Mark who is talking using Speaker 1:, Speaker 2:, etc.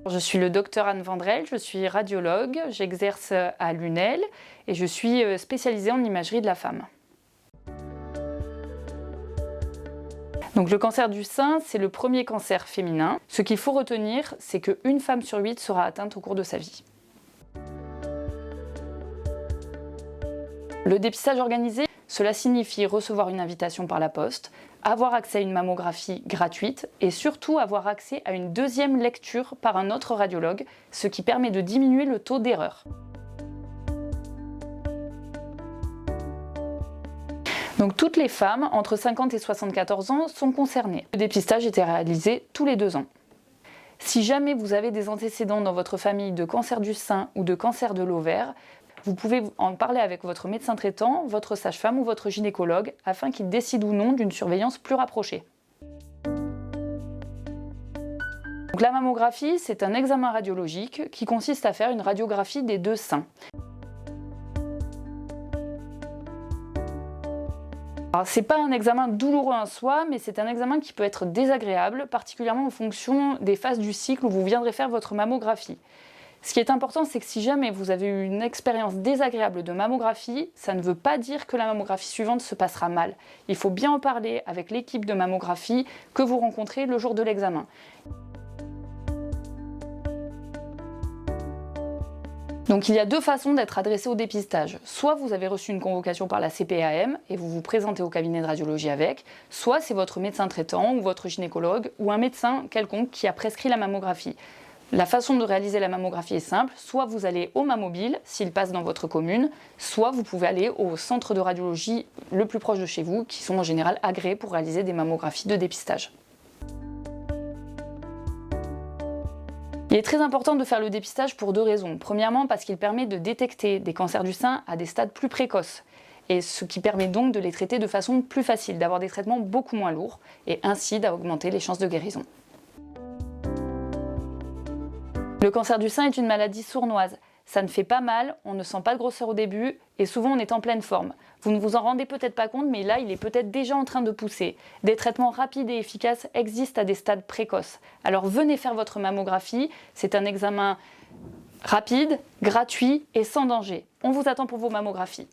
Speaker 1: Je suis le docteur Anne Vandrel, je suis radiologue, j'exerce à l'UNEL et je suis spécialisée en imagerie de la femme. Donc le cancer du sein, c'est le premier cancer féminin. Ce qu'il faut retenir, c'est qu'une femme sur 8 sera atteinte au cours de sa vie. Le dépistage organisé, cela signifie recevoir une invitation par la poste, avoir accès à une mammographie gratuite et surtout avoir accès à une deuxième lecture par un autre radiologue, ce qui permet de diminuer le taux d'erreur. Donc toutes les femmes entre 50 et 74 ans sont concernées. Le dépistage était réalisé tous les 2 ans. Si jamais vous avez des antécédents dans votre famille de cancer du sein ou de cancer de l'ovaire, vous pouvez en parler avec votre médecin traitant, votre sage-femme ou votre gynécologue afin qu'il décide ou non d'une surveillance plus rapprochée. Donc la mammographie, c'est un examen radiologique qui consiste à faire une radiographie des 2 seins. Ce n'est pas un examen douloureux en soi, mais c'est un examen qui peut être désagréable, particulièrement en fonction des phases du cycle où vous viendrez faire votre mammographie. Ce qui est important, c'est que si jamais vous avez eu une expérience désagréable de mammographie, ça ne veut pas dire que la mammographie suivante se passera mal. Il faut bien en parler avec l'équipe de mammographie que vous rencontrez le jour de l'examen. Donc il y a 2 façons d'être adressé au dépistage. Soit vous avez reçu une convocation par la CPAM et vous vous présentez au cabinet de radiologie avec, soit c'est votre médecin traitant ou votre gynécologue ou un médecin quelconque qui a prescrit la mammographie. La façon de réaliser la mammographie est simple, soit vous allez au Mammobile, s'il passe dans votre commune, soit vous pouvez aller au centre de radiologie le plus proche de chez vous, qui sont en général agréés pour réaliser des mammographies de dépistage. Il est très important de faire le dépistage pour 2 raisons. Premièrement, parce qu'il permet de détecter des cancers du sein à des stades plus précoces, et ce qui permet donc de les traiter de façon plus facile, d'avoir des traitements beaucoup moins lourds, et ainsi d'augmenter les chances de guérison. Le cancer du sein est une maladie sournoise. Ça ne fait pas mal, on ne sent pas de grosseur au début et souvent on est en pleine forme. Vous ne vous en rendez peut-être pas compte, mais là il est peut-être déjà en train de pousser. Des traitements rapides et efficaces existent à des stades précoces. Alors venez faire votre mammographie, c'est un examen rapide, gratuit et sans danger. On vous attend pour vos mammographies.